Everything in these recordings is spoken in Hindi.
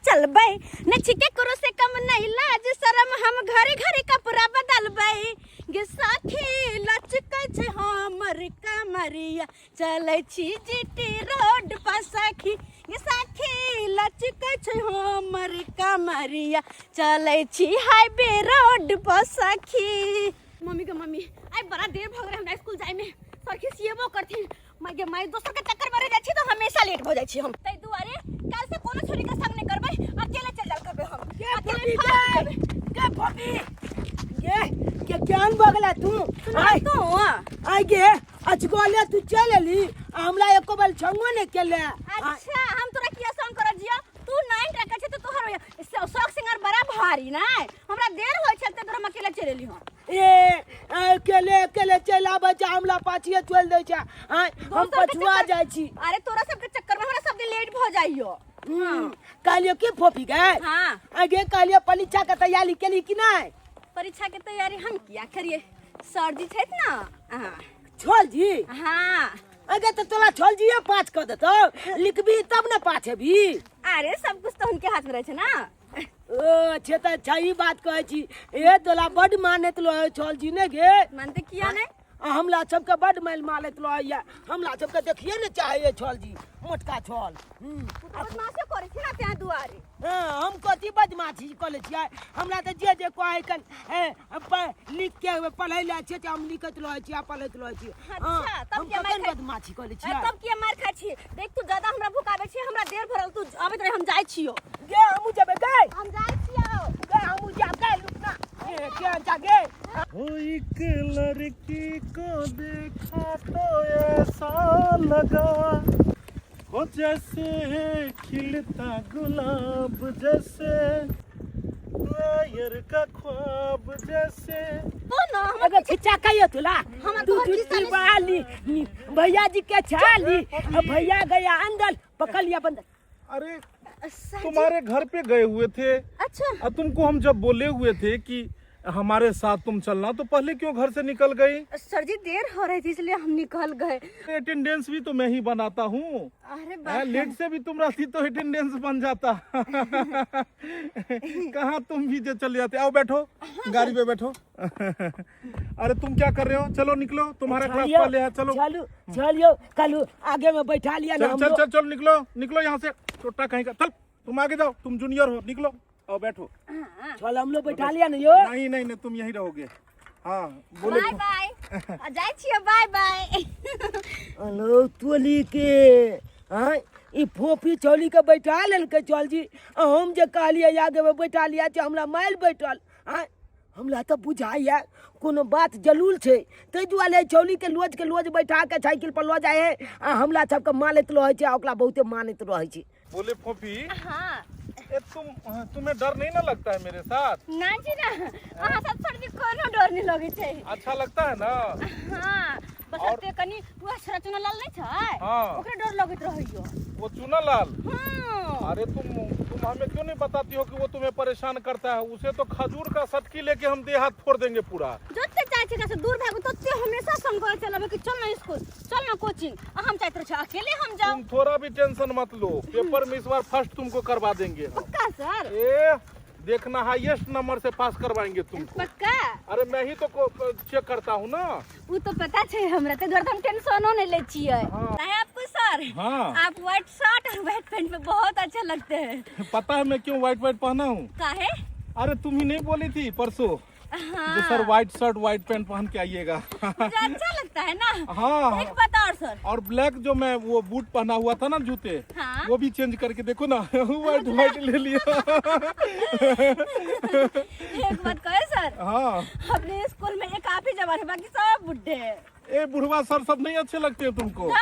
चलबै न छिके करो से कम नहीं लाज शरम हम घरे घरे कपड़ा बदलबै गे साथी लचकै छै हमर कमरिया चलै छी जीटी रोड पर सखी गे साथी लचकै छै हमर कमरिया चलै छी हाईवे रोड पर सखी। मम्मी के मम्मी आई बड़ा देर भ गए हमरा स्कूल जाए में सरखी सिएबो करथिन मैं दोसर के चक्कर में रह जाइ छी तो हमेशा लेट हो जाइ छी हम तै दुआरे काल से कोनो छोरी के संग नहीं करबै अकेले चल जाल करबै हम के फोपी के ज्ञान बगला तू आई तो आई गे अचगोले तू चलली हमरा एको बार छंगो ने केले। अच्छा हम तोरा किया संग कर जिया तू नहीं रखे छ तो तोहर शौक सिंगार बड़ा भारी ना हमरा देर होय छ त तोरा अकेले चलेली हम अकेले चला बच्चा हमला पाछिए चल दे छ हम पछुआ जाय छी। अरे तोरा सब के चक्कर में हमरा सब दिन लेट भ जाइयो। कालियो की फोपी गए हां आगे कालियो परीक्षा के तैयारी केली कि नहीं? परीक्षा के तैयारी हम किया करिए सर जी छथि ना छोल जी हां अगे तो तोला छोल जी 5 कर देतो लिखबी तब ना पाछे भी। अरे सब कुछ तो उनके हाथ में रहे छ ना। ओ छे त सही बात कहै छी ए तोला बड मानत लो छोल जी ने गे मानते किया नहीं हमला सबके बड माइल मालत लो या हमला सबके देखिए ने चाहे छोल जी मोटका छोल बदमाशी करे छी ना त्या दुआरे हम कथी बदमाशी कले छियै हमरा त जे कहै कन लिख के पढ़ै ला छै हम लिखत लो छी पढ़ैत लो छी। अच्छा तब के मार बदमाशी कले छियै तब के मार खा छी देख तू ज्यादा हमरा भुकाबे छी हमरा देर भरल तू आबे रे हम जाय छियो गे हमू जबे गे हम जाय छियो गे हमू जा गे लुकना क्या जागे हो एक लड़की को देखा तो ऐसा लगा हो जैसे खिलता गुलाब जैसे नायर का ख्वाब जैसे। तो ना अगर खिचा कहियो तुला हम तू दूसरी वाली भैया जी के छाली भैया गया अंदर पकड़ लिया बंदर। अरे तुम्हारे घर पे गए हुए थे। अच्छा और तुमको हम जब बोले हुए थे कि हमारे साथ तुम चलना तो पहले क्यों घर से निकल गई? सर जी देर हो रही थी इसलिए हम निकल गए। अटेंडेंस भी तो मैं ही बनाता हूँ। अरे लेट से भी तुम रहती तो अटेंडेंस बन जाता। कहाँ तुम भी जो चले जाते। आओ बैठो गाड़ी पे बैठो। अरे तुम क्या कर रहे हो? चलो निकलो तुम्हारा क्लास वाले हैं। चलो चलियो कल आगे में बैठा लिया ना चल चल चल निकलो निकलो यहाँ से छोटा कहीं का। चल तुम आगे जाओ तुम जूनियर हो निकलो और बैठो। चल हम लोग बैठा लिया ना यो नहीं नहीं नहीं तुम यहीं रहोगे। हाँ बोले बाय बाय जाय छियै बाय बाय। हेलो तोली के हां ई फोफी चौली के बैठा लेल के चल जी हम जे कहलिए आगे में बैठा लिया छ हमरा माइल बैठल हां हमरा त बुझाइया कोनो बात जरूर छै तै दुआरे चौली के लोज बैठा के साइकिल पर ल जाए है हमला सबके मानैत रहै छै ओकरा बहुते मानैत रहै छै। बोले फोफी हां ए तुम्हें डर नहीं ना लगता है मेरे साथ? ना जी ना अहाँ सब सर जी कोनो डर नहीं लगे छै। अच्छा लगता है ना? हां बस ते कनी वो सरचना लाल नहीं छै हाँ। ओकरे डर लगत रहियो। वो चूना लाल हां अरे तुम हमें क्यों नहीं बताती हो कि वो तुम्हें परेशान करता है? उसे तो खजूर का सटकी लेके हम देह हाथ फोड़ देंगे पूरा। जते चाहे छै से दूर भागो तते हमेशा संग कर चलबे कि चल ना स्कूल चल ना कोचिंग हम चाहते रहे अकेले हम जाओ। तुम थोड़ा भी टेंशन मत लो पेपर में इस बार फर्स्ट तुमको करवा देंगे। पक्का सर? ए देखना हाईएस्ट नंबर से पास करवाएंगे तुमको। पक्का? अरे मैं ही तो चेक करता हूँ ना। वो तो पता है हमरा ते द्वारा हम टेंशनो नहीं ले छिए। हाँ। है आपको सर? हाँ। आप व्हाइट शर्ट और व्हाइट पैंट में बहुत अच्छे लगते हैं। पता है मैं क्यों व्हाइट पहना हूँ? काहे? अरे तुम ही नहीं बोली थी परसों हाँ। जो sir white shirt white pant पहन के आइएगा। मुझे अच्छा लगता है ना। हाँ एक बात और सर और ब्लैक जो मैं वो बूट पहना हुआ था ना जूते हाँ? वो भी चेंज करके देखो ना व्हाइट व्हाइट ले लिया। एक बात कहे सर हाँ अपने स्कूल में एक आप ही जवान है बाकी सब बुढ़े हैं। ए बुढ़वा सर सब नहीं अच्छे लगते हैं तुमको?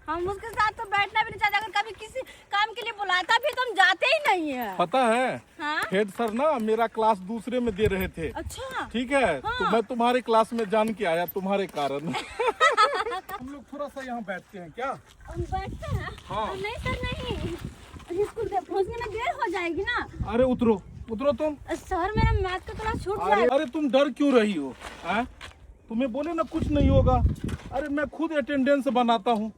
हम उसके साथ तो बैठना भी नहीं चाहते अगर कभी किसी काम के लिए बुलाता भी तो हम जाते ही नहीं है। पता है हाँ? हेड सर ना मेरा क्लास दूसरे में दे रहे थे। अच्छा ठीक है हाँ। तो मैं तुम्हारे क्लास में जान के आया तुम्हारे कारण। हम लोग थोड़ा सा यहाँ बैठते हैं क्या? हम बैठते हैं? हाँ। नहीं सर नहीं स्कूल पहुँचने में देर हो जाएगी ना। अरे उतरो उतरो तुम। सर मेरा मैथ का क्लास छूट अरे जाएगा। अरे तुम डर क्यों रही हो? तुम्हें बोले ना कुछ नहीं होगा। अरे मैं खुद अटेंडेंस बनाता हूँ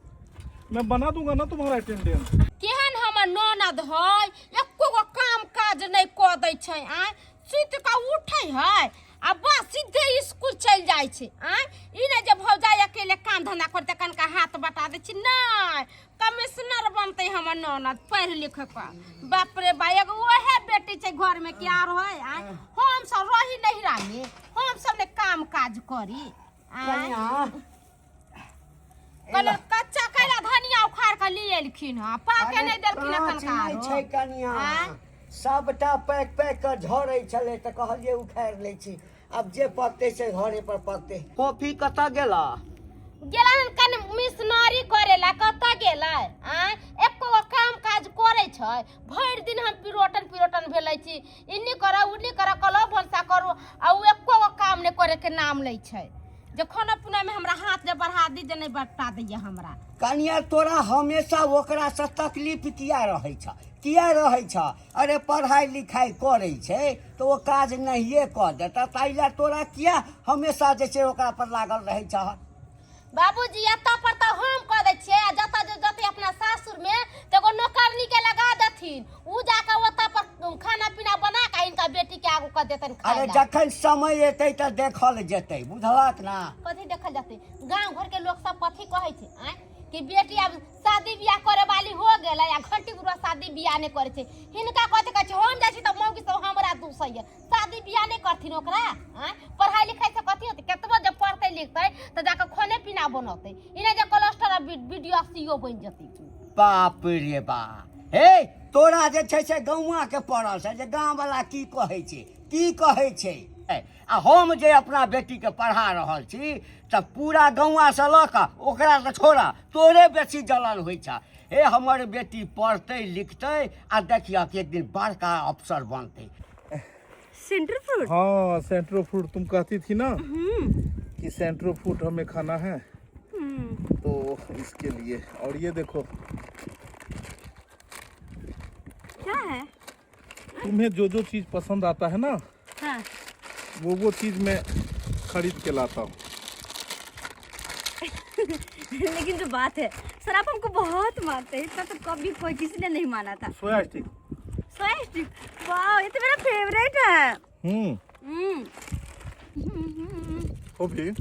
मैं बना दूंगा ना तुम्हारा अटेंडेंस। केहन हमर ननद है एको गो काम काज नहीं क दै छै आ सुत का उठै है आ बस सीधे स्कूल चल जाय छै आ ई नै जे भौजाई अकेले काम धंधा करते कनका हाथ बटा दै छै नै कमिश्नर बनते हमर ननद पढ़ लिख के बाप रे बा एगो ओहे बेटी छै घर में क्या रहे आ हम सब रही नहिरा में हम सब ने काम काज करी कन्या कल कच्चा कैला धनिया उखाड़ के लिए एलखिन ह पाके नहीं देलखिन कनका नहीं छै कन्या सबटा पैक कर झरै छले त कहलिए उखाड़ लै छी अब जे पकते से घरे पर पकते कॉफी कता गेला गेलन कन मिशनरी करेला कत गेलै आ एको काम काज करे छै भर दिन हम पिरोटन भेलै छी इन्नी करा उन्नी करा कलो भलसा करू आ उ एको काम ने करे के नाम लै छै जे खाना पीना में हमरा हाथ जे बढ़ा दी जे नहीं बता दैया हमरा कन्या तोरा हमेशा ओकरा से तकलीफ किया रहै छ अरे पढ़ाई लिखाई करे छै तो वो काज नहीं कर देता ताइला तोरा किया हमेशा जैसे ओकरा पर लागल रहै छ बाबूजी एतऽ पर तो हम कह दै छियै आ जतऽ अपना सासुर में तो एगो नौकरनी के लगा देथिन उ जाके ओतऽ पर खाना पीना बना के इनका बेटी के आगू कर देतन खाए अरे जखन समय एतै त देखल जेतै बुझलक ना कथी देखल जाते गांव घर के लोग सब कथी कहै छै आ कि बेटी अब शादी बियाह करे वाली हो गेलै आ घंटी गुरुआ शादी बियाह नहीं करे छै हिनका कथी कहै छै हम जाइ छी त मौगी सब हमरा दूसैया शादी बियाह नहीं करथिन ओकरा आ पढ़ाई लिखाई से कथी होतै केतबो जब पढ़तै लिखतै त जाके खाने पीना बनतै इने जे कोलेस्ट्रॉल वीडियो सीओ बन जतै बाप रे बा हे तोरा जे छै से गौवा के पड़ल छै जे गांव वाला की कहै छै आ हम जे अपना बेटी के पढ़ा रहल छी त पूरा गौवा से ल क ओकरा से छोड़ा तोरे बेसी जलन होइ छ हे हमर बेटी पढ़तै लिखतै आ देखिया कि एक दिन बड़का अफसर बनतै सेंटर फ्रूट हाँ सेंट्रो फ्रूट तुम कहती थी ना कि सेंट्रो फ्रूट हमें खाना है तो इसके लिए और ये देखो क्या है तुम्हें जो चीज पसंद आता है ना हाँ वो चीज मैं खरीद के लाता हूँ लेकिन जो बात है सर आप हमको बहुत मानते हैं इतना तो कभी कोई किसी ने नहीं माना था सोया स्टिक वाह ये तो मेरा फेवरेट है ओके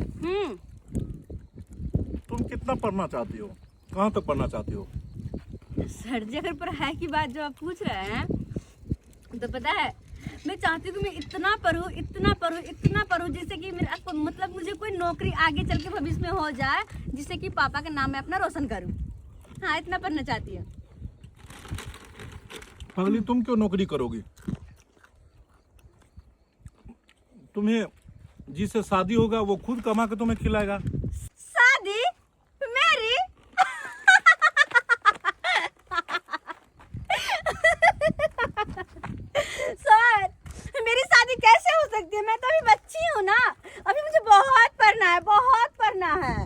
तुम कितना पढ़ना चाहती हो कहाँ तक पढ़ना चाहती हो सर जी अगर पढ़ाई की बात जो आप पूछ रहे हैं तो पता है मैं चाहती हूँ कि मैं इतना पढूं जिससे कि मेरा मतलब मुझे कोई नौकरी आगे चल के भविष्य में हो जाए जिससे कि पापा का नाम मैं अपना रोशन करूँ हाँ इतना पढ़ना चाहती हूँ पगली तुम क्यों नौकरी करोगी तुम्हें जिससे शादी होगा वो खुद कमा के तुम्हें खिलाएगा शादी मेरी सर मेरी शादी कैसे हो सकती है मैं तो अभी बच्ची हूँ ना अभी मुझे बहुत पढ़ना है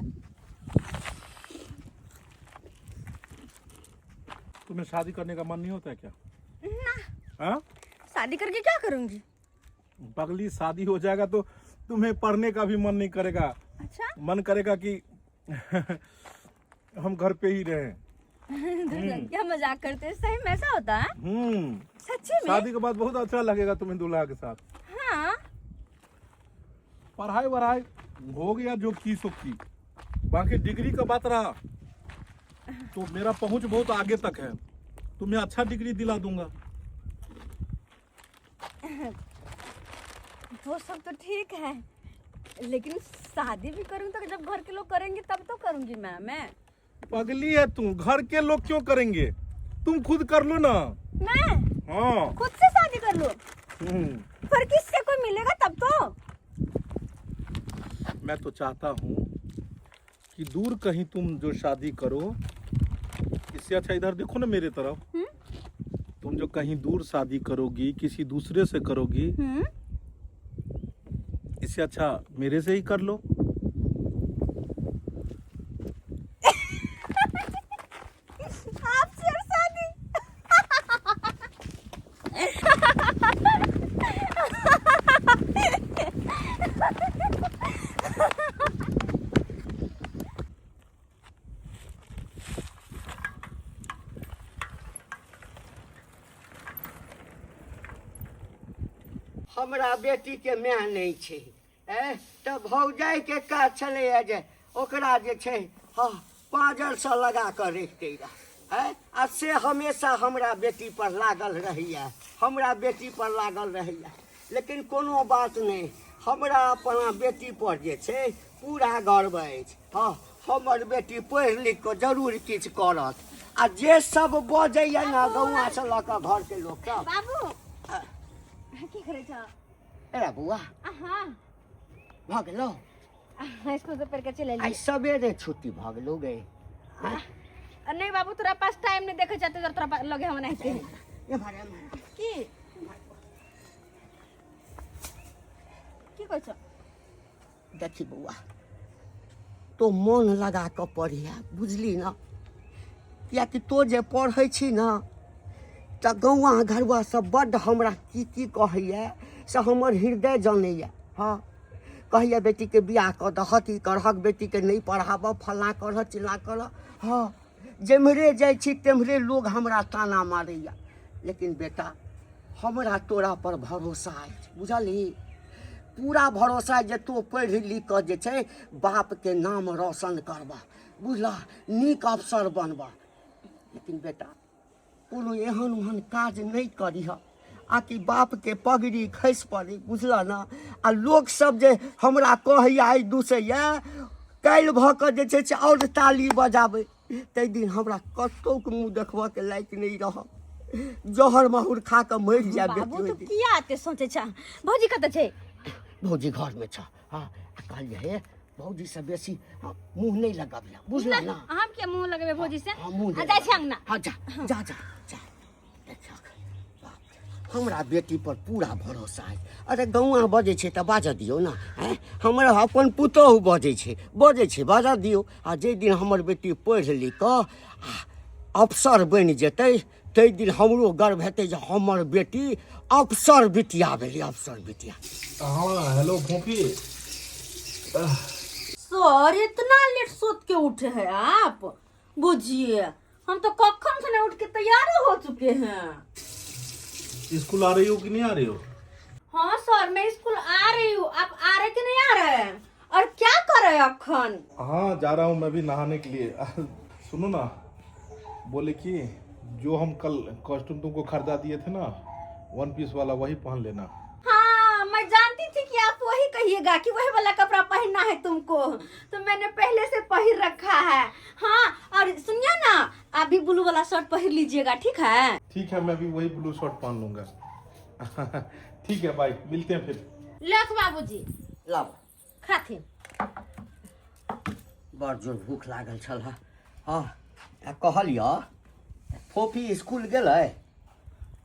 तुम्हें शादी करने का मन नहीं होता है क्या ना हाँ शादी करके क्या करूंगी पगली शादी हो जाएगा तो तुम्हें पढ़ने का भी मन नहीं करेगा अच्छा मन करेगा कि हम घर पे ही रहें क्या मजाक करते हैं सही में ऐसा होता है सच्ची में शादी के बाद बहुत अच्छा लगेगा तुम्हें दूल्हा के साथ हाँ पढ़ाई वढ़ाई हो गया जो की सो की बाकी डिग्री का बात रहा तो मेरा पहुंच बहुत आगे तक है तुम्हें अच्छा डिग्री दिला दूंगा वो सब तो ठीक है लेकिन शादी भी करूँ तो जब घर के लोग करेंगे तब तो करूंगी मैं पगली है तू घर के लोग क्यों करेंगे तुम खुद कर लो ना मैं हाँ खुद से शादी कर लो पर किससे कोई मिलेगा तब तो मैं तो चाहता हूँ कि दूर कहीं तुम जो शादी करो इससे अच्छा इधर देखो ना मेरे तरफ तुम जो कहीं दूर शादी करोगी किसी दूसरे से करोगी इससे अच्छा मेरे से ही कर लो आपसे शादी हमरा बेटी के माय नहीं छै तऽ भौजाई के काज छलैया जे ओकरा जे छै हाँ पाँजर से लगा कर रखते रह आ से हमेशा हमरा बेटी पर लागल रहैया हमरा बेटी पर लागल रहैया लेकिन कोनो बात नहीं हमरा अपना बेटी पर जे छै पूरा गर्व अछि हाँ हमर बेटी पढ़ि लिख कऽ जरूर किछु करत आ जे सब बजैया ने गौआ से लऽ कऽ घर के लोक सब बाबू की करे छ अरे बुआ हाँ भऽ गेलौ स्कूल से पढ़ के चले आइ सबेरे छुट्टी भऽ गेलौ गे नहीं बाबू तोरा पास टाइम नहीं देखे जाते जब तोरा लगे हम नहीं थे की कह छ देखी बउआ तो मन लगा कऽ पढ़िया बुझली ना कियाकि तो जे पढ़ै छी ना तऽ गौआ घरवा सब बड्ड हमरा की कहैया से हमर हृदय जानैया हाँ कहैया बेटी के बियाह कऽ दहक ई करहक बेटी के नहीं पढ़ाबऽ फल्लाँ करह चिल्लाँ करह हाँ जेम्हरे जाइ छी तेम्हरे लोग हमरा ताना मारैया लेकिन बेटा हमरा तोरा पर भरोसा अछि बुझली पूरा भरोसा जे तू पढ़ि लिख कऽ जे छै बाप के नाम रोशन करबा बुझला नीक अफसर बनबा लेकिन बेटा कोनो एहन ओहन काज नहीं करीह आकि बाप के पगड़ी खसि पड़ी बुझला ना आ लोग सब जे हमरा कहैया आइ दूसैया काल्हि भऽ कऽ जे छै से आओर ताली बजाबै ताहि दिन हमरा कतौ के मुँह देखबऽ के लायक नहीं रह जहर माहुर खा कऽ मरि जाए बाबू बेटी तू किया एते सोचे छ भौजी कतऽ छै भौजी घर में छ हाँ कहलिए हे भौजी से बेसी मुँह नहीं लगाबिया बुझला ना हम के मुंह लगेबे भौजी से हाँ, मुँह आ नहीं जाय छै अंगना हाँ जा जा जा जा देखियौ, हमरा बेटी पर पूरा भरोसा है अरे गौआ बजै छै तऽ बाजऽ दियौ ना हमरा अपन पुतोहु बजै छै बाजऽ दियौ आ जे दिन हमर बेटी पढ़ि लिख कऽ अफसर बनि जेतै ताहि दिन हमरो गर्व हेतै जे हमर बेटी अफसर बिटिया भेलै अफसर बिटिया हाँ हेलो फोफी सर इतना लेट सोच के उठे हैं आप बुझिए हम तो कखन से उठ के तैयार हो चुके हैं स्कूल आ रही हो कि नहीं आ रही हो हाँ सर मैं स्कूल आ रही हूँ आप आ रहे कि नहीं आ रहे हैं और क्या कर रहे हैं अखन हाँ जा रहा हूँ मैं भी नहाने के लिए सुनो ना बोले कि जो हम कल कॉस्ट्यूम तुमको खरीदा दिए थे ना 1 पीस वाला वही पहन लेना हाँ मैं जानती थी कि आप वही कहिएगा कि वही वाला कपड़ा पहनना है तुमको तो मैंने पहले से पहन रखा है हाँ और सुनिए ना आप भी ब्लू वाला शर्ट पहन लीजिएगा ठीक है ठीक है मैं भी वही ब्लू शर्ट पहन लूंगा ठीक है भाई मिलते हैं फिर लेख बाबूजी लाब खाथिन बड़ जोर भूख लागल छल हाँ कहलिए फोफी स्कूल गेलै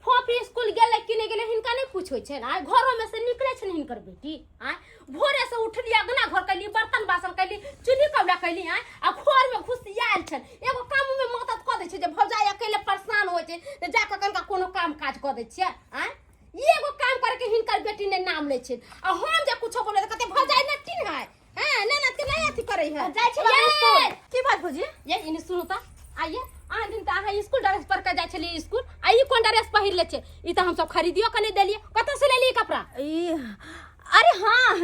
फोफी स्कूल गेले कि नहीं गेले हिनका नहीं पूछो छै ना घरों में से निकले छै हिनकर बेटी आ भोरे से उठली अगना घर कैली बर्तन बासन कैली चुल्ही कबड़ा कैली आ खोर में घुसियाल छै एगो काम में मदद क दै छै जे भौजाई अकेले परेशान होय छै त जा क कनका कोनो काम काज क दै छै आ एगो काम करे के हिनकर बेटी ने नाम ले छै आ हम जे कुछो बोले त कते भौजाई न चिन्ह है हां ननद के नहीं अथी करे है जाय छै बाबू स्कूल की बात भौजी ये इने सुनु त आइए आ दिन त अहाँ स्कूल ड्रेस पर के जाय छली स्कूल आ ई कोन ड्रेस पहिर ले छै ई त हम सब खरीदियो के नहीं देलिए कत से लेली कपड़ा अरे हाँ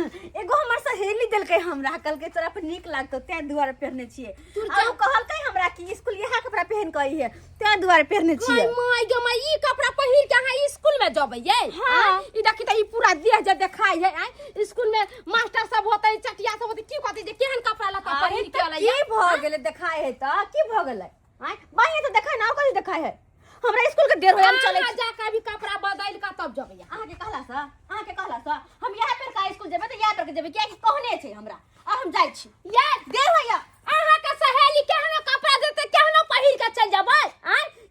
एगो हमर सहेली देलकै हमरा कहलकै तोरा पर नीक लागतो तै दुआरे पहनने छियै आ उ कहलकै हमरा कि स्कूल यहा कपड़ा पहन के आई है तै दुआरे पहनने छियै माय गे माय ई कपड़ा पहिर के अहाँ स्कूल में जबै ये हां ई देखि त ई पूरा देह जे देखाई है स्कूल में मास्टर सब होतै चटिया सब होतै की कहतै जे केहन कपड़ा लता पहिर के अलै की भ गेलै देखाई है त की भ गेलै बाई त देखाई ना कथि देखाई है हमरा स्कूल के देर होय हम चलै जा के भी कपड़ा बदल का तब जबै अहाँ के कहला सा हम यहां पर का स्कूल जेबै त यहां पर के जेबै किया कि कहने छै हमरा और हम जाय छी ये देर होय अहाँ के सहेली केहनो कपड़ा देते केहनो पहिर के चल जबै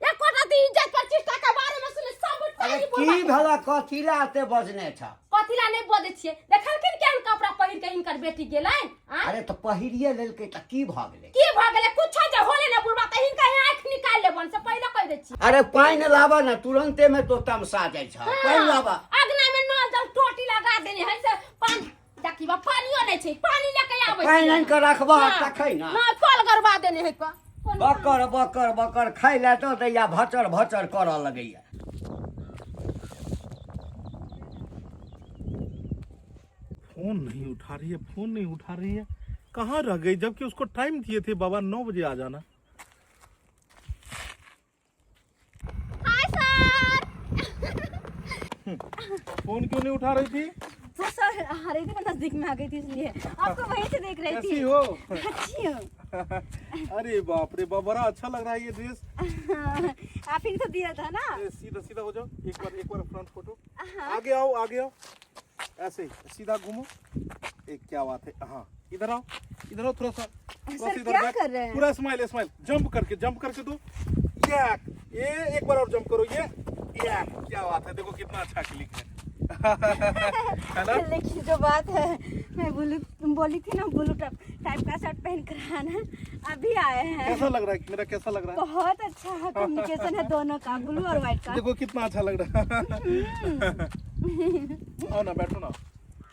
एक कोटा दी इज्जत प्रतिष्ठा के बारे में सुने सब अरे की भला कथिला एते बजने छ कथिला नहीं बजै छियै देखलखिन केहन कपड़ा पहिर के इनकर बेटी गेलैन अरे तो पहिरिए लेलकै त की भ गेलै कुछ जे होले ना बुढ़बा त हिनका आंख निकाल लेबन से पहले कह दै छी अरे पानी लाबा ना तुरंते में तो तमसा जाय छ पानी लाबा अगना में नल जल टोटी लगा देने है से पानी देखिबा पानियो नहीं छै पानी लेके आबै छी पानी के रखबा तखै ना ना कल गरबा देने है का बकर बकर बकर खाइ ले तो दैया भचर भचर करऽ लगैया फोन नहीं उठा रही है, फोन नहीं उठा रही है, कहाँ रह गई? जबकि उसको टाइम दिए थे बाबा 9 बजे आ जाना। Hi sir. फोन क्यों नहीं उठा रही थी? तो सर आ रही थी, मैं नजदीक में आ गई थी इसलिए आपको वहीं से देख रही कैसी थी। हो? अच्छी हूँ। अरे बाप रे बाप, बड़ा अच्छा लग रहा है ये ड्रेस। आप ही ने तो दिया था ना। सीधा सीधा हो जाओ, एक बार फ्रंट फोटो। हाँ। आगे आओ, आगे आओ, ऐसे ही सीधा घूमो। एक क्या बात है, हाँ इधर आओ, इधर आओ थोड़ा सा सर इधर क्या बैक। कर रहे हैं? पूरा स्माइल स्माइल, जंप करके दो। ये एक बार और जंप करो, ये क्या बात है, देखो कितना अच्छा क्लिक है। है ना? लेकिन जो बात है, मैं बोली थी ना ब्लू टाइप का शर्ट पहन कर आना, अभी आए हैं। कैसा लग रहा है मेरा, कैसा लग रहा है? बहुत अच्छा है, कम्युनिकेशन है दोनों का, ब्लू और व्हाइट का। देखो कितना अच्छा लग रहा है। आओ ना, बैठो ना,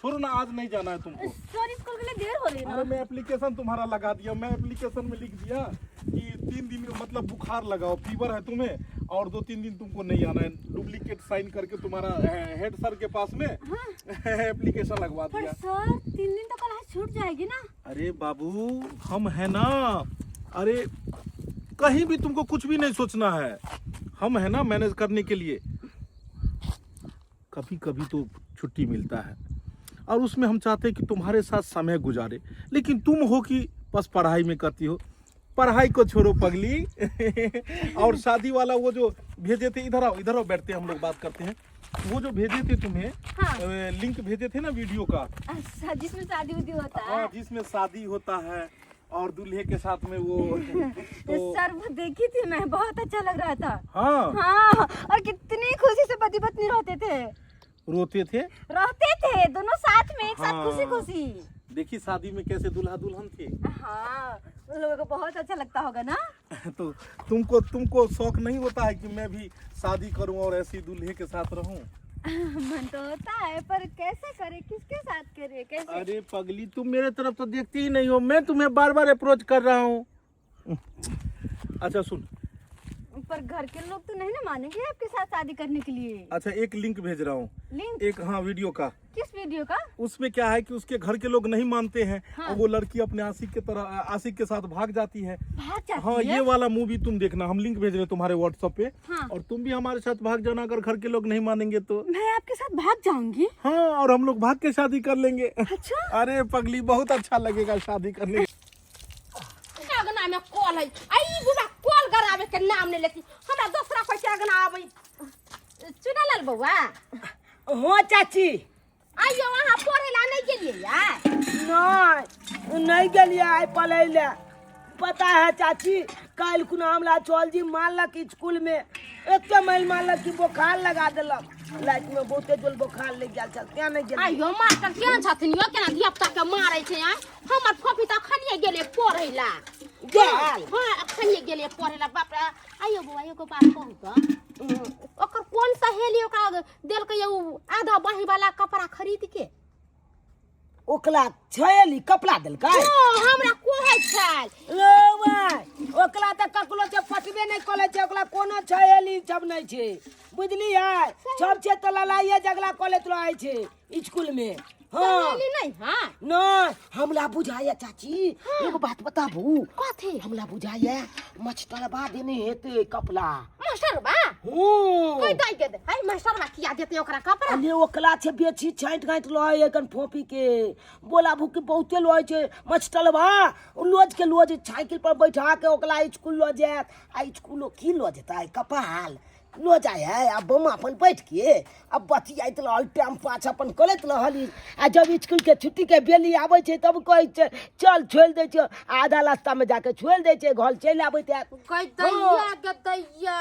छोड़ो ना, आज नहीं जाना है तुमको। सॉरी, स्कूल के लिए देर हो रही है अरे ना। मैं एप्लीकेशन तुम्हारा लगा दिया, मैं एप्लीकेशन में लिख दिया कि 3 दिन मतलब बुखार लगाओ, फीवर है तुम्हें, और 2-3 दिन तुमको नहीं आना है। डुप्लीकेट साइन करके तुम्हारा हेड सर के पास में एप्लीकेशन लगवा पर दिया। सर 3 दिन तो क्लास छूट जाएगी ना। अरे बाबू, हम है ना, अरे कहीं भी तुमको कुछ भी नहीं सोचना है, हम है ना मैनेज करने के लिए। कभी कभी तो छुट्टी मिलता है और उसमें हम चाहते हैं कि तुम्हारे साथ समय गुजारे, लेकिन तुम हो कि बस पढ़ाई में करती हो। पढ़ाई को छोड़ो पगली। और शादी वाला वो जो भेजे थे, इधर आओ बैठते हैं, हम लोग बात करते हैं। वो जो भेजे थे तुम्हें, हाँ। लिंक भेजे थे ना वीडियो का, अच्छा, जिसमें शादी उदी होता हाँ, है। जिसमें शादी होता है और दूल्हे के साथ में वो तो सर वो देखी थी मैं, बहुत अच्छा लग रहा था। हाँ, हाँ, और कितनी खुशी से पति पत्नी रोते थे। रहते थे दोनों साथ में, एक साथ हाँ। खुशी खुशी। देखी शादी में कैसे दूल्हा दुल्हन थे। हाँ, उन लोगों को बहुत अच्छा लगता होगा ना। तो तुमको शौक नहीं होता है कि मैं भी शादी करूं और ऐसी दूल्हे के साथ रहूं? मन तो होता है, पर कैसे करे, किसके साथ करे, कैसे? अरे पगली, तुम मेरे तरफ तो देखती ही नहीं हो, मैं तुम्हें बार बार अप्रोच कर रहा हूँ। अच्छा सुन, पर घर के लोग तो नहीं ना मानेंगे आपके साथ शादी करने के लिए। अच्छा एक लिंक भेज रहा हूँ, लिंक? एक, हाँ, वीडियो का। किस वीडियो का? उसमें क्या है कि उसके घर के लोग नहीं मानते हैं, हाँ। और वो लड़की अपने आशिक के साथ भाग जाती है। भाग जाती हाँ, है? ये वाला मूवी तुम देखना, हम लिंक भेज रहे हैं तुम्हारे व्हाट्सएप पे। हाँ। और तुम भी हमारे साथ भाग जाना, अगर घर के लोग नहीं मानेंगे तो। मैं आपके साथ भाग जाऊंगी। हाँ, और हम लोग भाग के शादी कर लेंगे। अच्छा। अरे पगली, बहुत अच्छा लगेगा शादी करने। अगना में कॉल है, आई बुढ़ा कॉल करावे के नाम नहीं लेती, हमरा दूसरा कोई के अगना आवे। चुना लाल बउआ, हो चाची। आइयो वहां पढ़े ला नहीं गेलिए यार? नहीं गेलिए आइ पढ़े ले। पता है चाची, कल कुना हमला चल जी मानलक स्कूल में, एते मैल मानलक कि बुखार लगा देलक, लाइट में बहुते जोर बुखार लग गेल छल, क्या नहीं गेल? आइयो मास्टर केहन छथिन यो, केना धियापुता के मारै छै यार? हमर फोफी त खनिए गेले पढ़े ला। गेल? हां, खनिए गेले पढ़े ला। बाप रे, आइयो बउआ एगो बात कहू त, ओकर कोन सहेली ओकरा देलकै यो आधा बाही वाला कपड़ा खरीद के? ओकला छैली कपड़ा देलकै? हमरा कोहै छै। लो भाई, ओकला त ककलो से फटबे नहीं कले छै, ओकला कोनो छैली सब नहीं छै, बुझलियै? सब छै त लड़ाइए झगड़ा कलेत रहै छै स्कूल में। हाँ सहेली नहीं? हां नहीं, हमला बुझाया चाची, एगो बात बताबू। कथी? हमला बुझाया मछटरबा देने हेते कपड़ा। मास्टर बा हूँ कोई दाई के दे, हाय मास्टर बा किया देते ओकरा कपड़ा? अले ओकला छे बेची छांट गांठ लय एकन फोपी के, बोला भूख के बहुते लय छे मछटरबा, लोज के लोज साइकिल पर बैठा के ओकला स्कूल ल जात, आ स्कूलो की ल जेता कपाल लो जाए है। अब बम अपन बैठ के अब बतियात रहल, टाइम पास अपन करत रहली, आ जब स्कूल के छुट्टी के बेली आबै छै तब कहै छै चल छोड़ दै छै, आधा रास्ता में जाके छोड़ दै छै, घर चल आबैत है। गई दैया के दैया,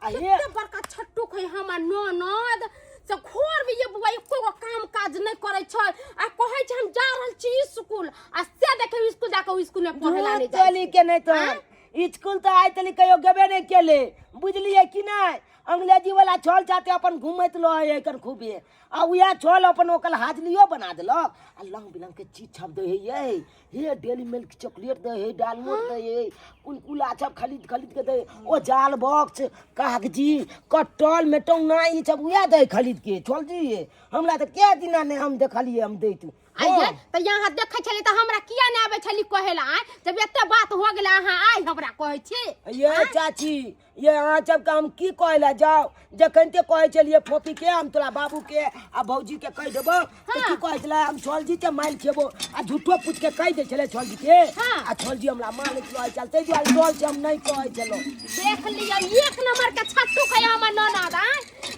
अरे। कितना बड़का छट्टू है हमर ननद से घर में ये बुआ एको गो काम काज नहीं करे छै, आ कहै छै हम जा रहल छी स्कूल, आ से देखे स्कूल जाके स्कूल में पढ़े ला नहीं जाय चली के नहीं तो स्कूल तो आइ तली कहियो गेबे नहीं केले, बुझलिए कि नहीं? अंग्रेजी वाला छोल चाहते अपन घूमत रहे कर खूबे, आ उया छोल अपन ओकल हाजलियो बना देलक, आ रंग बिरंग के चीज छप दे है, हे डेली मिल्क चॉकलेट दे है, डालमोट दे है, कुलकुला सब खरीद के दे, ओ जाल बॉक्स कागजी कट्टल मेटौना ई सब उया दे खरीद के छोल जी। हमरा तो क्या दिना ने हम देखलिए हम दैतू, आइए तो यहाँ देखे छली तो हमरा किया नहीं आवे छली कहेला आय जब एते बात हो गेला अहाँ आइ हमरा कहै छी ये चाची ये अहाँ सबके हम की कहला जाओ जखन ते कहै छलिए फोपी के हम तोरा बाबू के आ भौजी के कह देबो तो की कहै छला हम छौलजी के माइल खेबो आ झूठो पूछ के कह दे छले छौलजी के आ छौलजी हमरा मान के चलते जो डोल से हम नहीं कहै छलो देख लिया एक नंबर के छट्टू कहे हमर ननद आय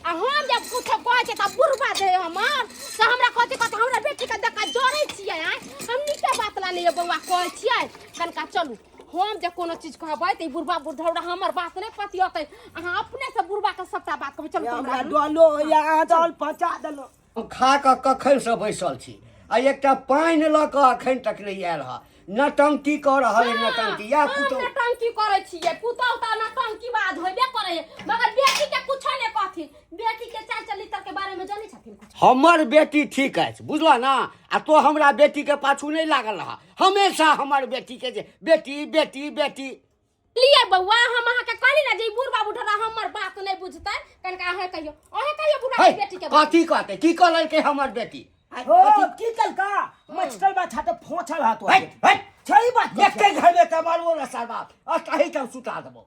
आ हम जब कुछ कहै छै त बुरबा दे हमर त हमरा कहते हमरा बेटी के देखा जोड़ै छियै आय हम नीके बात ला लिए बौआ कहै छियै कनका चलू हम जे कोनो चीज कहबै त बुरबा बुढ़ौड़ा हमर बात नहीं पतियतै अहाँ अपने से बुरबा के सबटा बात कहबै चलू हमरा डोलो या डोल पचा देलो खा कऽ कखन से बैसल छी आ एकटा पानि लऽ कऽ अखन तक नहीं आयल ह नटंकी कऽ रहल है नटंकी या पुतौ नटंकी करै छियै पुतौ त नटंकी बात होइबे करै मगर बेटी के कुछ नहीं कहथिन बेटी के चाल चरित्र के बारे में जानै छथिन कुछ हमर बेटी ठीक अछि बुझलो ना आ तो हमरा बेटी के पाछू नहीं लागल रहा हमेशा हमर बेटी के जे बेटी बेटी बेटी लिए बउआ हम अहाँ के कहली ना जे बुढ़बा बुढ़रा हमर बात नहीं बुझतै कनका अहाँ कहियो बुढ़ा बेटी के कथी कहते की कहल के हमर बेटी हो की कलका मछटल बा छाते फोछल हाथ हो सही बात एके घर में कमालबो न सरबा आ कहीं के सुता देबो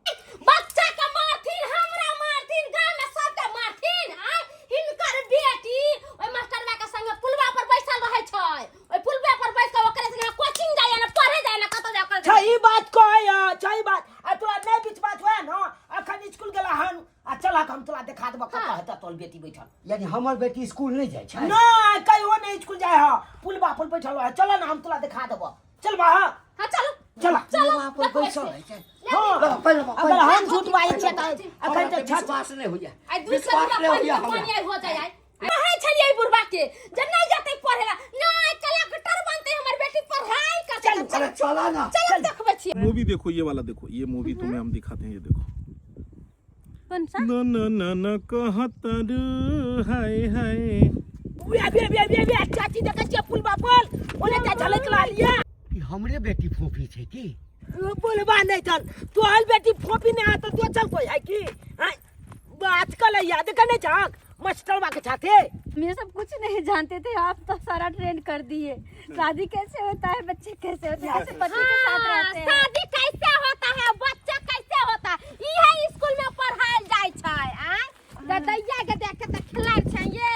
बच्चा के मारथिन हमरा मारथिन गांव में सबके मारथिन आ हिनकर बेटी ओइ मास्टरवा के संगे पुलवा पर बैसल रहै छै ओइ पुलवा पर बैस के ओकरे संगे कोचिंग जाय ना पढ़े जाय ना कत जा कर सही बात कहै सही बात आ तोरा नहीं बीच बात होय न अखन स्कूल गेला हन आ चला हम तोरा देखा देबो कत हेता तोर बेटी बैठल यानी हमर बेटी स्कूल नहीं जाय छै नहीं कहियो नहीं स्कूल जाय ह पुलबा पर बैठल है चल ना हम तोरा देखा देबो चल बा हां चलो चला पुलवा पर बैसल है छै हां अगर हम झूठ बाई छै त अखन त छत पास नहीं होइया आई दूसरा पानी हो जाय आई कहै छलिए बुढ़बा के जे नहीं जाते पढ़ेला नहीं कलेक्टर बनते हमर बेटी पढ़ाई कर चल चला ना चल देखबे छी मूवी देखो ये वाला देखो ये मूवी तुम्हें हम दिखाते हैं ये देखो कौन सा न न न न कहतर हाय हाय बे चाची देखै छियै पुलबा पर ओने त झलक ला लिया ई हमरे बेटी फोफी छै की पुलबा नहीं चल तोहर बेटी फोपी नहीं आता तो चल कोई है की बात कल याद करने झाक मस्टरवा के छाते ये सब कुछ नहीं जानते थे आप तो सारा ट्रेंड कर दिए शादी कैसे होता है बच्चे कैसे होते हैं कैसे पति के साथ रहते हैं शादी कैसे होता है बच्चा कैसे होता है इहे स्कूल में पढ़ायल जाय छै आ दैया के देख के त खिलाड़ छै ये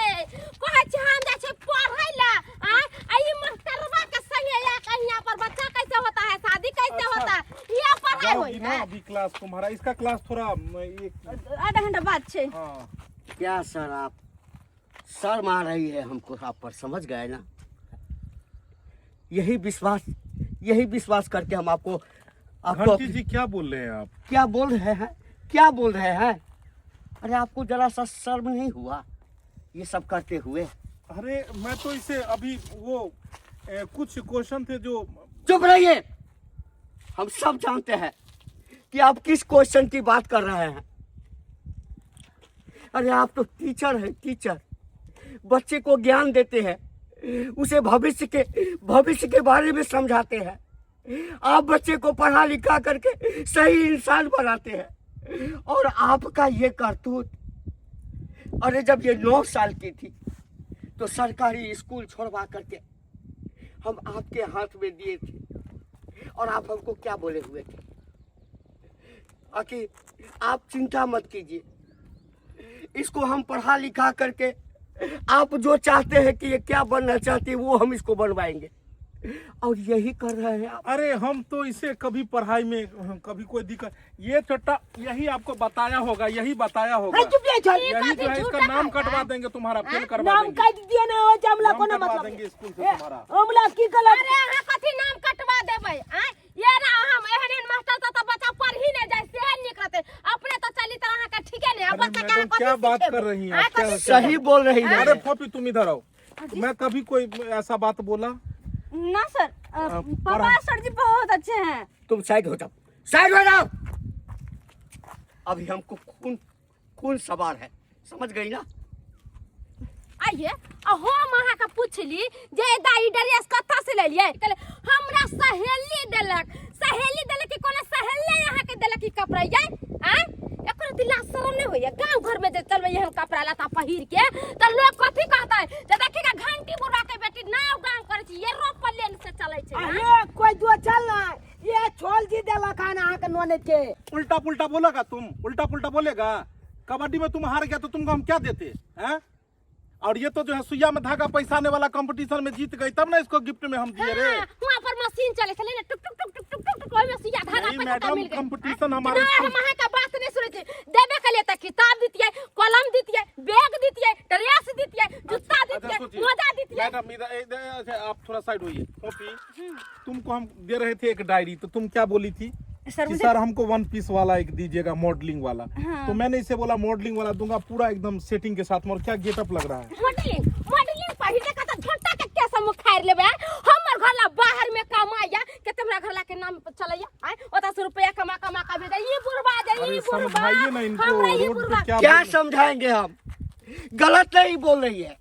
कहै छै हम जाय छै पढ़ै ला आ ई मास्टरवा के संगे या कहिया पर बच्चा कैसे होता है शादी कैसे होता है ये पढ़ाई होई है अभी क्लास तुम्हारा इसका क्लास थोड़ा आधा घंटा बाद छे हाँ क्या सर आप शर्म आ रही है हमको आप पर समझ गए ना यही विश्वास करके हम आपको घंटी जी क्या बोल रहे हैं आप क्या बोल रहे हैं अरे आपको जरा सा शर्म नहीं हुआ ये सब करते हुए अरे मैं तो इसे अभी वो कुछ क्वेश्चन थे जो चुप रहिए हम सब जानते हैं कि आप किस क्वेश्चन की बात कर रहे हैं अरे आप तो टीचर है टीचर बच्चे को ज्ञान देते हैं उसे भविष्य के बारे में समझाते हैं आप बच्चे को पढ़ा लिखा करके सही इंसान बनाते हैं और आपका ये करतूत अरे जब ये 9 साल की थी तो सरकारी स्कूल छोड़वा करके हम आपके हाथ में दिए थे और आप हमको क्या बोले हुए थे कि आप चिंता मत कीजिए इसको हम पढ़ा लिखा करके आप जो चाहते हैं कि ये क्या बनना चाहते हैं वो हम इसको बनवाएंगे और यही कर रहे हैं आप। अरे हम तो इसे कभी पढ़ाई में कभी कोई दिक्कत ये छोटा यही आपको बताया होगा यही बताया होगा यही जो है इसका नाम कटवा देंगे तुम्हारा फेल करवा नाम देंगे काट दियो ना हो जमला नाम कोनो कटवा मतलब देंगे स्कूल से तुम्हारा हमला की गलत अरे अहाँ कथी नाम कटवा देबै ये ना हम एहन मास्टर तो बच्चा पढ़ ही नहीं जाय से निक रहते अपने तो चली तरह अहाँ का ठीके नहीं अरे बच्चा मैडम क्या बात कर रही हैं आप क्या सही बोल रही है अरे फोपी तुम इधर आओ मैं कभी कोई ऐसा बात बोला ना सर पापा सर जी बहुत अच्छे हैं तुम साइड हो जाओ अभी हमको खून सवार है समझ गई ना आइए हम अहाँ के पूछली जे दाई ड्रेस कत्ता से ले लिए हमरा सहेली देलक सहेली देले कि कोना सहेली यहाँ के देले कि कपड़ा जाय आय एकर दिला शरम नहीं होय गांव घर में जे चलबे यहन कपड़ा लता पहिर के त लोग कथि कहता है जे देखिगा घंटी बुरा के बेटी नाव गांव करे छी ये रोप लेन से चले छै अरे कोई दो चल ना ये छोल जी देला खाना आहा के नोने के उल्टा पुल्टा बोलेगा तुम, उल्टा पुल्टा बोलेगा। कबड्डी में तुम हार गया तो तुमको हम क्या देते हैं? और ये तो जो है सुइया में धागा पैसाने वाला कंपटीशन में जीत गई, तब ना इसको गिफ्ट में हम दिए रे। वहां पर मशीन चले चले ना टुक टुक टुक टुक टुक टुक ओय में सुइया धागा नहीं पैसा मैडम, मिल गई। कंपटीशन हमारे हम वहां का बात नहीं सुने थे। देबे के लिए त किताब दीतिए, कलम दीतिए, बैग दीतिए, ड्रेस दीतिए, जूता दीतिए, मोजा दीतिए। मैडम आप थोड़ा साइड होइए। कॉपी तुमको हम दे रहे थे एक डायरी, तो तुम क्या बोली थी कि सर हमको 1 पीस वाला एक दीजिएगा मॉडलिंग वाला। तो मैंने इसे बोला मॉडलिंग वाला दूंगा पूरा एकदम सेटिंग के साथ। और क्या गेटअप लग रहा है? मॉडलिंग पहिरे का त झंटा के कैसे मुखार लेबे हमर घर ला बाहर में कमाया के तुमरा घर ला के नाम चलैया आय ओता 100 रुपया कमा कमा का भेजा ये बुरबा दे ये बुरबा। समझाइए ना इनको, रोड पे क्या समझाएंगे हम? गलत नहीं बोल रही है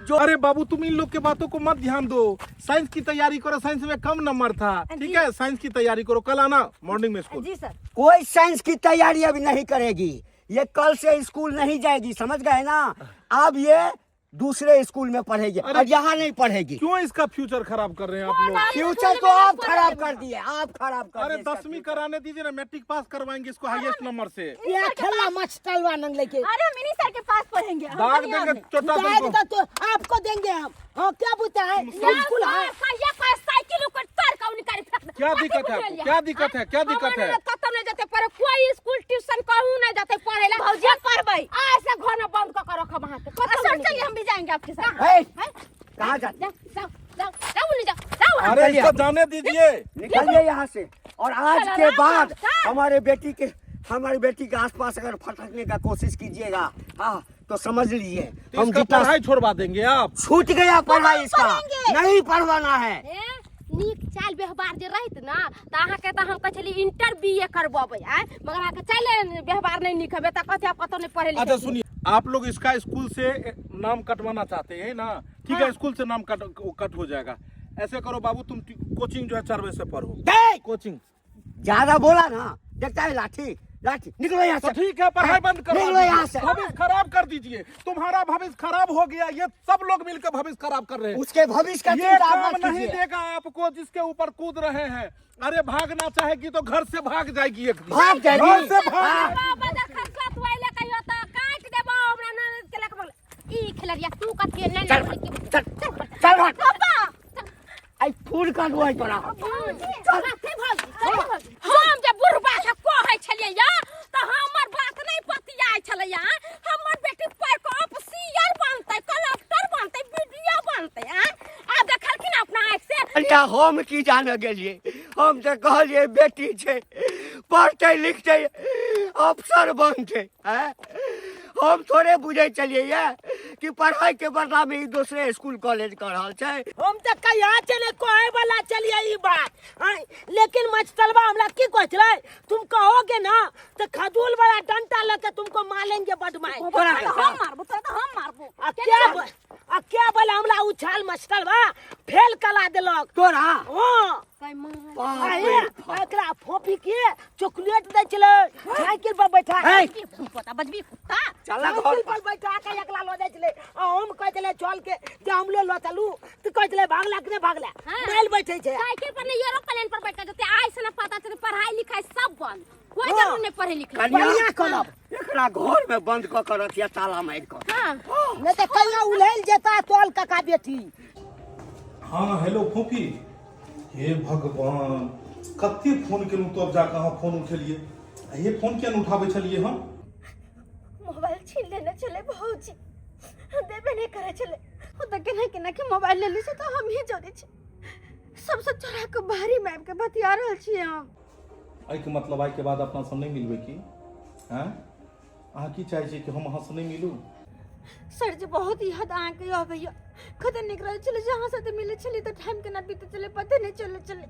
जो। अरे बाबू तुम इन लोग के बातों को मत ध्यान दो, साइंस की तैयारी करो। साइंस में कम नंबर था, ठीक है? साइंस की तैयारी करो, कल आना मॉर्निंग में स्कूल। जी सर। कोई साइंस की तैयारी अभी नहीं करेगी, ये कल से स्कूल नहीं जाएगी, समझ गए ना? अब ये दूसरे स्कूल में पढ़ेगी और यहाँ नहीं पढ़ेगी। क्यों इसका फ्यूचर खराब कर रहे हैं आप लोग? फ्यूचर को आप खराब कर दिए, आप खराब कर अरे दिए। 10वीं कराने दीजिए ना, मैट्रिक पास करवाएंगे इसको हाईएस्ट नंबर से। ये खेला मच तलवा नंग लेके अरे मिनी सर के पास पढ़ेंगे हम दाग कहीं देंगे और चोटा दाग तुमको। तो आपको देंगे हम। हाँ क्या बुता है स्कूल है? ये का साइकिल ऊपर तर का निकाल फेंक। क्या दिक्कत है आपको? क्या दिक्कत है? क्या दिक्कत है? खत्म नहीं जाते पर कोई स्कूल ट्यूशन कहूं नहीं जाते पढ़े ला। भौजी पढ़बै ऐसे घर में बंद कर रखो वहां के। सर चलिए हम भी जाएंगे आपके साथ। है? कहाँ जा? जाओ जाओ जाओ जाओ नहीं जाओ जाओ। अरे इसको जाने दीजिए। निकलिए यहाँ से। और आज चलो के ना, बाद चल। हमारी बेटी के आसपास अगर फटकने का कोशिश कीजिएगा, हाँ तो समझ लीजिए हम इसका जितना पढ़ाई छोड़वा देंगे आप। छूट गया पढ़ाई इसका, नहीं पढ़वाना है। नीक चाल व्यवहार जे रहित ना त अहाँ के त हम कह छली इंटर बीए करबबै आय मगर अहाँ के चाले व्यवहार नहीं नीक हबे त कथि आप कतो नहीं पढ़े लिखे। अच्छा सुनिए, आप लोग इसका स्कूल से नाम कटवाना चाहते हैं ना? ठीक है, स्कूल से नाम कट हो जाएगा। ऐसे करो बाबू, तुम कोचिंग जो है 4 बजे से पढ़ो। कोचिंग ज्यादा बोला ना, देखता है लाठी लाठी। निकलो यहाँ तो से। ठीक है, पढ़ाई बंद करो। निकलो यहाँ से। भविष्य खराब कर दीजिए। तुम्हारा भविष्य खराब हो गया, ये सब लोग मिलकर भविष्य खराब कर रहे हैं। उसके भविष्य का ये चिंता काम मत नहीं कीजिए। देगा आपको जिसके ऊपर कूद रहे हैं। अरे भागना चाहेगी तो घर से भाग जाएगी एक दिन। भाग जाएगी। घर से भाग। हाँ। बाबा दा खसलत वाइले कहियो त काट देबो हमरा न के लक बोल ई खेलरिया तू कथि नहीं चल बोल चल चल भाग। पापा आई फूल का दुआई तोरा। हम जब बुढ़बा से कहै छलियै या त हमर बात नहीं पतियाय छलैया। हमर बेटी पर को ऑफिसर बनतै, कलेक्टर बनतै, बीडीओ बनतै। आ देखलखिन अपना आँख से। अल्लाह हम की जाने गेलिए, हम तो कहलिए बेटी छे पढ़ते लिखते अफसर बनते हैं। हम थोड़े बुझे चलिए ये कि पढ़ाई के बदला में ही दूसरे स्कूल कॉलेज कर रहा है। हम तो कहिया चले कहे वाला चलिए ये बात। हाँ, लेकिन मचतलवा हमरा की कह चले, तुम कहोगे ना तो खजूल वाला डंडा लेके तुमको मारेंगे बदमाश। हम मारबो तो हम मारबो। आ क्या बोले हमरा उछाल मचतलवा फेल कला देलक तोरा हाँ। बाप अरे रे बाप। एकरा फोफी के चॉकलेट दे चले, साइकिल पर बैठा है। पता बजबी कुत्ता चला घर साइकिल पर। पर बैठा के एकला लो दे चले। आ हम कह चले चल के जे हम लो चलू तो कह चले भागला कि नहीं भागला। मेल बैठे छे साइकिल पर नहीं एरोप्लेन पर बैठ के जते आइ से ना पता चले पढ़ाई लिखाई सब बंद। कोई जरूर नहीं पढ़े लिखे। बढ़िया कलब एकरा घर में बंद क कर रखिया ताला मार कर। हां नहीं तो कहिया उलझ जेता तोल काका बेटी। हाँ हेलो फूफी। हे भगवान, कते फोन केलूँ तो अब जाके अहाँ फोन उठेलिए। ये फोन किया नहीं उठाबै छलिए हम? मोबाइल छीन लेने चले भौजी, देबे नहीं करे चले। ओ त केना के मोबाइल ले ली से तो हम ही जोड़ी छी। सबसे चोरा के बाहरी मैम के बतिया रहल छी हम। आई के मतलब आई के बाद अपना से नहीं मिलबे की? हैं? अहाँ की चाहे छी कि हम अहाँ से नहीं मिलू? सर जी बहुत याद आ के आबैया। खतन निकल चले जहां से मिले चली तो टाइम के ना बीते चले पता नहीं चले।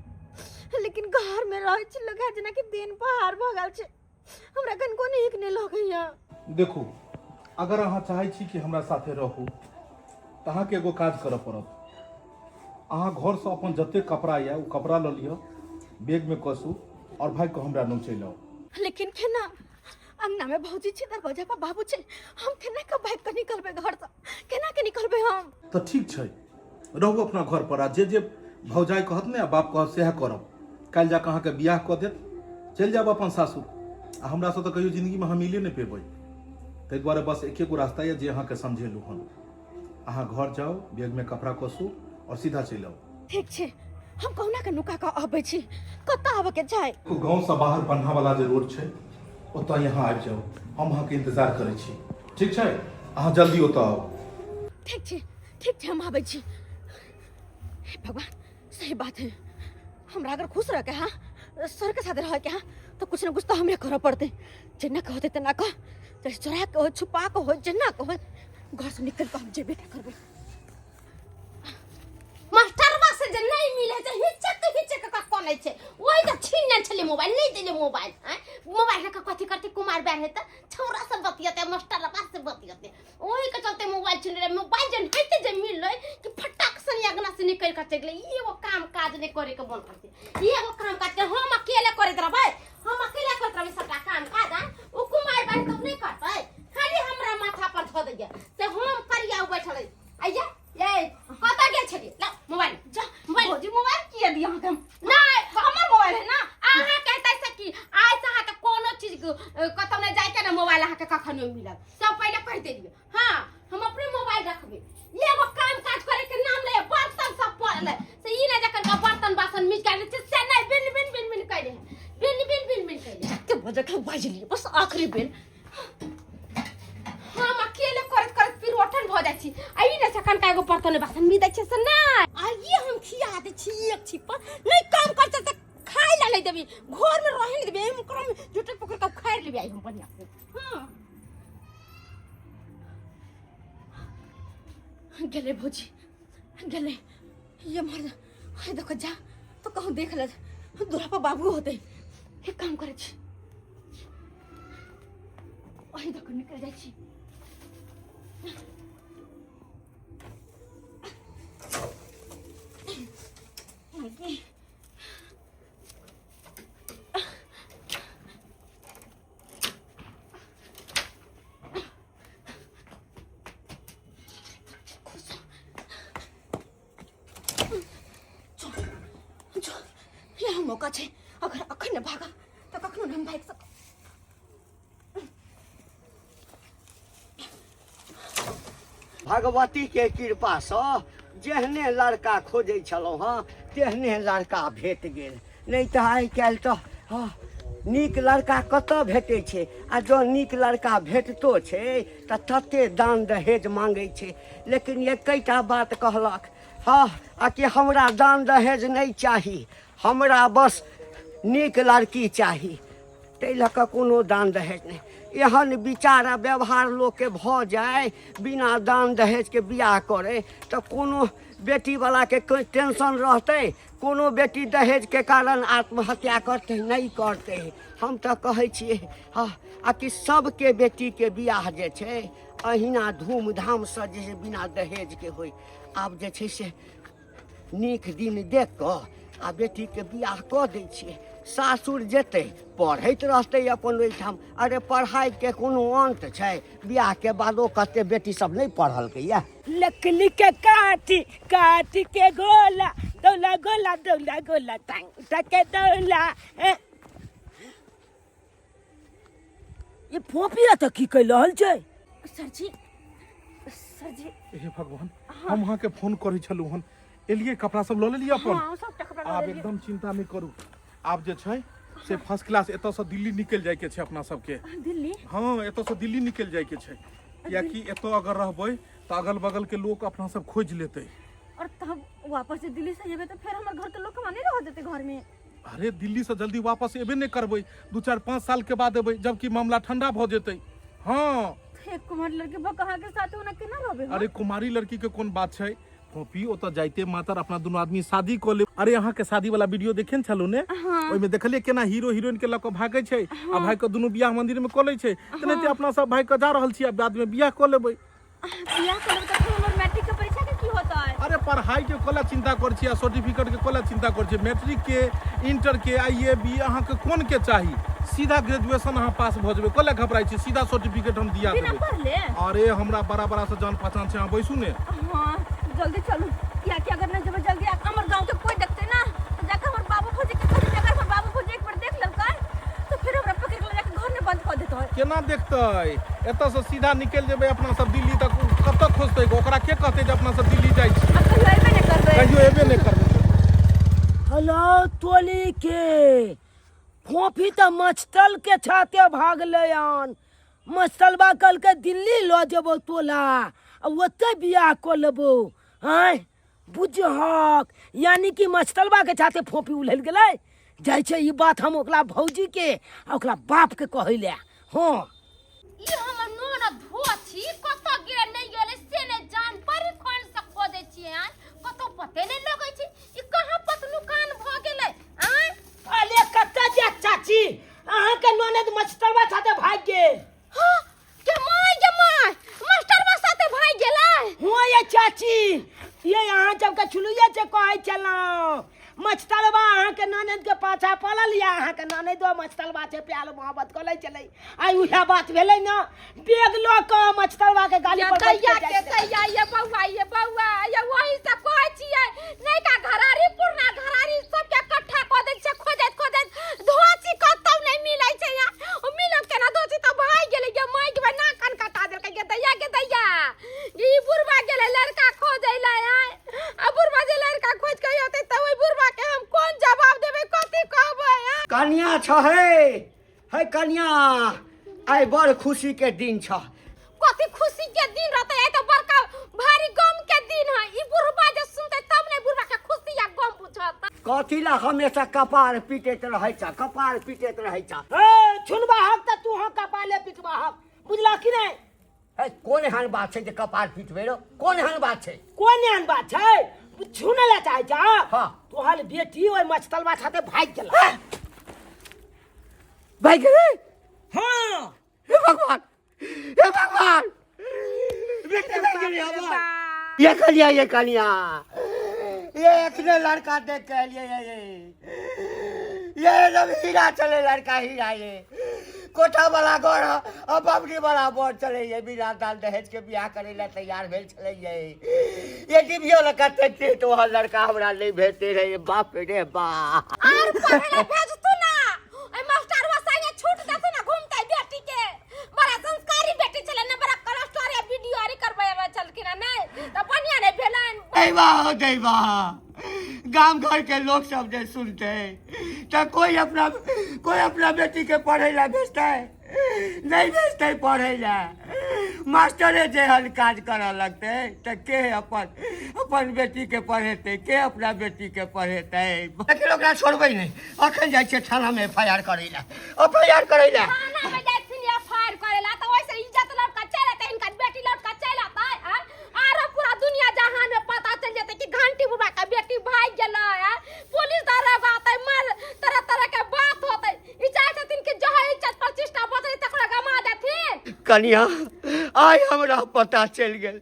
लेकिन घर में रह छी लगा जना कि दिन पहाड़ भगल छे। हमरा कन को नीक नहीं लगैया। देखो, अगर अहाँ चाहे छी कि हमरा साथे रहू तो अहाँ के एगो काज करऽ पड़त। अहाँ घर से अपन जते कपड़ा या वो कपड़ा ल लिअ, बैग में कसू और भाई को हमरा नु चलि आओ। लेकिन केना अंगना में भौजी छै, दरवाजा पर बाबू छै, हम केना के भाग के निकलबे घर से, केना के निकलबे हम? तो ठीक छै, रहू अपना घर पर आ जे भौजाई कहत ने बाप कहत सेह करब। काल्हि जाके अहाँके बियाह कऽ देत, चलि जाब अपन सासुर। आ हमरा से तो कहियो जिंदगी में हम मिले नहीं पेबै। ताहि दुआरे बस एके गो रास्ता है जे अहाँके समझेलू हन। अहाँ घर जाओ, बैग में कपड़ा कसू और सीधा चलि आओ। ठीक छै, हम कहुना के नुका के आबै छी। कत आबै के जाय? गाँव से बाहर बन्हा वाला जे रोड छै ओतऽ यहाँ आबि जाओ, हम अहाँके इंतजार करै छी। ठीक छै, अहाँ जल्दी ओतऽ आओ। ठीक छै, हम आबै छी। हे भगवान, सही बात है। हमरा अगर खुश रह के हाँ सर के साथ रह के हाँ तो कुछ ना कुछ तो हमें करना पड़ते। जेना कहते तेना कह, चाहे चोरा के हो, छुपा के हो, जेना के हो, घर से निकल के हम जेबे ना करबे। मास्टरवा से जे नहीं मिले जे हिचक का कोनै छै, ओइ त छीन छले मोबाइल, नहीं देले मोबाइल। मोबाइल का कथि करते कुमार बैन है त छौरा से बतियते, मास्टरवा से बतियते, ओइ के चलते मोबाइल छीन रे। मोबाइल जन हेते जे मिललै कि फटाक से अगना से निकल के चल गेलै। एगो काम काज नहीं करे के मन करते, एगो काम काज के हम अकेले करैत रहबै, हम अकेले करैत रहबै सबटा काम काज। ओ कुमार बैन तो नहीं करतै, खाली हमरा माथा पर धऽ दैया से हम करिया बैठल आइया। ये कता गेल छली? ला मोबाइल, जा मोबाइल। भौजी मोबाइल किया दिया हम? नहीं हमर मोबाइल है ना। अहाँ कहते से कि आइ से अहाँ के कोनो चीज कतौ नहीं जाय के ना मोबाइल अहाँ के कखनो मिलत, सब पहले कह देलिए। हां हम अपने मोबाइल रखबे। एगो काम काज करे के नाम ले बर्तन सब पड़ले से ई ना जखन का बर्तन बासन मिज के से नहीं बिन बिन बिन बिन कह दे, बिन बिन बिन बिन कह दे के बजे के बाजली बस आखिरी बेल। हम अकेले करत करत फिर ओठन भ जाय छी। आई ने सखन का एगो बर्तन बासन मिज दै छै से नहीं आइए हम खिया दे छी एक छिपा। नहीं काम करते त खाइ ला नहीं देबी, घर में रहे नहीं देबी, हम करम जुटे पकड़ के खाइ लेबी आई हम बढ़िया से। हां गेले भौजी गेले, ये मर हाय देखो जा तो कहूँ देख ले दूरा पर बाबू होते। एक काम करे छी, ओही देखो निकल जाय छी। यहाँ मौका छै, अगर अखन न भागा तो कखनो हम भाग सक। भगवती के कृपा से जेहने लड़का खोजे छलहुँ हाँ तेहने लड़का भेट गेल। नहीं तो आइ काल्हि तो नीक लड़का कतऽ भेटै छै, आ जँ नीक लड़का भेटतो छै तऽ तते दान दहेज मांगै छै। लेकिन एकैटा बात कहलक हाँ आ कि हमरा दान दहेज नहीं चाही, हमरा बस नीक लड़की चाही। ताहि लऽ कऽ कोनो दान दहेज नहीं। एहन विचार आ व्यवहार लोकके भऽ जाए बिना दान दहेजके बियाह करे तऽ कोनो बेटीवलाके कोई टेंशन रहतै? कोनो बेटी दहेजके कारण आत्महत्या करतै? नहीं करतै। हम तऽ कहै छियै हाँ आ कि सबके बेटीके बियाह जे छै अहिना धूमधामसँ जे बिना दहेजके होइ। आब जे छै से नीक दिन देख कऽ आ बेटीके बियाह कऽ दै छियै। सासुर जेतै पढ़ैत रहतै अपन ओहिठाम। अरे पढ़ाइके कोनो अंत छै? बियाहके बादो कते बेटी सब नहीं पढ़लकै या। लकड़ी के काटी काटी के गोला दौला गोला दौला गोला टांग टके दौला। ये फोपिया तो की कह रहल छै? सर जी हे भगवान, हम अहाँ के फोन करै छलू हन, एलिए कपड़ा सब लऽ लेलिए अपन। हाँ सब कपड़ा आप एकदम चिंता नहीं करू। आप जे छै से फर्स्ट क्लास एतऽ से दिल्ली निकल जाय के छै अपना सबके। दिल्ली? हाँ एतऽ से दिल्ली निकल जाय के छै, कियाकि एतऽ अगर रहबै तो अगल बगल के लोग अपना सब खोज लेते। और तब वापस से दिल्ली से जेबे तो फिर हमर घर के लोग कमाने रह देते घर में। अरे दिल्ली से जल्दी वापस एबे नहीं करबै, 2-4-5 साल के बाद एबै जबकि मामला ठंडा भ जेतै। हाँ एक कुमार लड़की बा कहाँ के साथ होना केना रहबे? अरे कुमारी लड़की के कौन बात छै? फोपी ओतऽ जाइते मातर अपना दुनू आदमी शादी कऽ ले। अरे अहाँ के शादी वाला वीडियो देखे छलू ने? ओइमे देखलिए केना हीरो हीरोइन के लऽ कऽ भागै छै आ भाई के दुनू बियाह मंदिर में कऽ लै छै। तेनाहिते अपना सब भाई के जा रहल छी, बाद में बियाह कऽ लेबै। बियाह करब त फिर हमर मैट्रिक के परीक्षा के की होता है? अरे पढ़ाई के कोला चिंता कर छी, सर्टिफिकेट के कोला चिंता कर छी। मैट्रिक के, इंटर के, आईए बी अहाँ के कोन के चाही? सीधा ग्रेजुएशन अहाँ पास भ जेबे, कोला घबराई छी? सीधा सर्टिफिकेट हम दिया बिना देबे। पढ़ले अरे हमरा बड़ा बड़ा से जान पहचान छै, अहाँ बैसू ने। हाँ जल्दी चलू, क्या क्या करना जब जल्दी हमर गांव के कोई देखते ना तो जाकर हमर बाबू भौजी के कह दे, अगर हमर बाबू भौजी एक बार देख लेलकै तो फिर हमरा पकड़ के जाके घर में बंद कर देतै। केना देखतै? एतऽ से सीधा निकल जेबै अपना सब दिल्ली तक, कब तक खोजतै? ओकरा के कहतै जे अपना सब दिल्ली जाइ छी? अब कहियो एबे नहीं करबै। कहियो एबे नहीं करबै। हेलो टोली के फोफी तो मचतल के छाते भागले आन। मचतलबा कल के दिल्ली लो जेबो तोला, अब ओते बियाह को लेबो। हैं बुझहक, यानी कि मचतलबा के छाते फोफी उलझ गेलै। जाइ छै ई बात हम ओकरा भौजी के आ ओकरा बाप के कहैले। हाँ ई हमर ननद धोछी कत गेल नहीं गेल से ने जान पर कोन से खोजे छी आ कत पते नहीं लगै छी। ई कहां पतलू कान भ गेलै आ अले कत्ता जे चाची अहाँ के ननद मचतलबा छाते भाग गेल। हां के माय मास्टरबा साथे भाग गेलै। हुआ ये चाची, ये यहाँ जब के छुलुए से कहै छलौं मचतलबा अहाँ के ननद के पाछा पड़ल या अहाँ के ननदो मचतलबा से प्यार मोहब्बत करै छलै। आई उहे बात भेलै न, बेग लो के मचतलबा के गाली पर बैठ दैया के के दैया ये बौआ ये वही से कहै छियै नहीं का घरारी पुरना घरारी सब के इकट्ठा क दै छै खोजत धोछी कतौ नहीं मिलै छै। ओ मिलन केना धोछी त भाग गेलै ये माय के ना कान कटा देलकै के दैया ई बुढ़वा गेलै लड़का खोजैला आ बुढ़वा जे लड़का खोज के होतै त ओइ बुढ़वा के हम कोन जवाब देबै, कथि कहबै? कन्या छ है कन्या, आइ बड़ खुशी के दिन छ। कथि खुशी के दिन रहतै? आई त बड़का भारी गम के दिन है। ई बुढ़वा जे सुनतै तब ने बुढ़वा के खुशी या गम बुझत। कथी ला हमेशा कपार पीटैत रहै छ, कपार पीटैत रहै छ? ए छुनबा हक त तू हक कपाले पिटबा हक, बुझला कि नहीं? है कोन एहन बात छै जे कपार पीटबै रो? कोन एहन बात छै? कोन एहन बात छै? छुने ला चाहे जा? हाँ। तोहर बेटी ओइ मचतलबा छाते भाग गेलै। भाग गेलै? हाँ। हे भगवान, हे भगवान, बेटी भाग गेलै हमर। ये कन्या ये एखने लड़का देख के एलियै ये जब हीरा चले लड़का हीरा ये कोठा वाला घर और बबरी वाला बोर चले ये बिना दाल दहेज के बियाह करे ला तैयार भेल चले ये डिबियो लगा ते तो वह लड़का हमरा नहीं भेजते रहे। बाप रे बाप। आर पढ़ले भेजतू ना ए मास्टरवा संगे छूट देतू ना घूमतै बेटी के। बड़ा संस्कारी बेटी छले ना, बड़ा कोलेस्ट्रॉल या वीडियो आरी करबै चलकिन नहीं त बढ़िया नहीं भेलन। दैवा गांव घर के लोग सब जे सुनते तो कोई अपना बेटी के पढ़े ला भेजता है? नहीं भेजते पढ़े ला। मास्टरे जे हल काज करऽ लगते तो के अपन बेटी के पढ़ेते, के अपना बेटी के पढ़ेते? लेकिन ओकरा छोड़बै नहीं, अखन जाइ छै थाना में एफआईआर करै ला। थाना में जाइ छी एफआईआर करेला त ओइसे इज्जत लड़का चल आते, इनका बेटी लड़का चल आता है। आरो पूरा दुनिया जहान में पता चल जेते कि घंटी बुढ़ा का बेटी भाग गेलै। पुलिस दरोगा आते, मर तरह के बात होते। ई चाहते दिन के जहां इज्जत प्रतिष्ठा बचै तकरा गमा देथिन। कन्या आइ हमरा पता चल गेल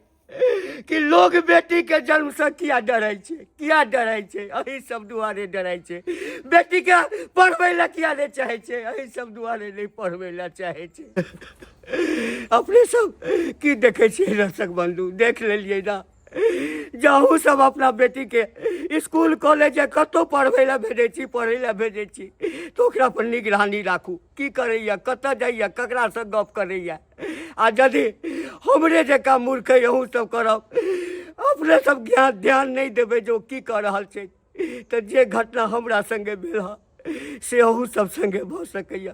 कि लोग बेटी के जन्म से किया डरै छै, अही सब दुआरे डरै छै। बेटी के पढ़बै ला किया नहीं चाहे छै, अही सब दुआरे नहीं पढ़बै ला चाहे छै। अपने सब की देखे छियै दर्शक बंधु, देख लेलियै ना, जाहू सब अपना बेटी के स्कूल कॉलेज कतौ पढ़बै ला भेजै छी तो ओकरा पर निगरानी राखू, की करैया, कतऽ जाइया, ककरा से गप करैया। आ यदि हमरे जकाँ मूर्ख अहूँ सब करब, अपने सब ध्यान नहीं देबै जो की कर रहल छै, तो जे घटना हमरा संगे भेल से अहूँ सब संगे भऽ सकैया,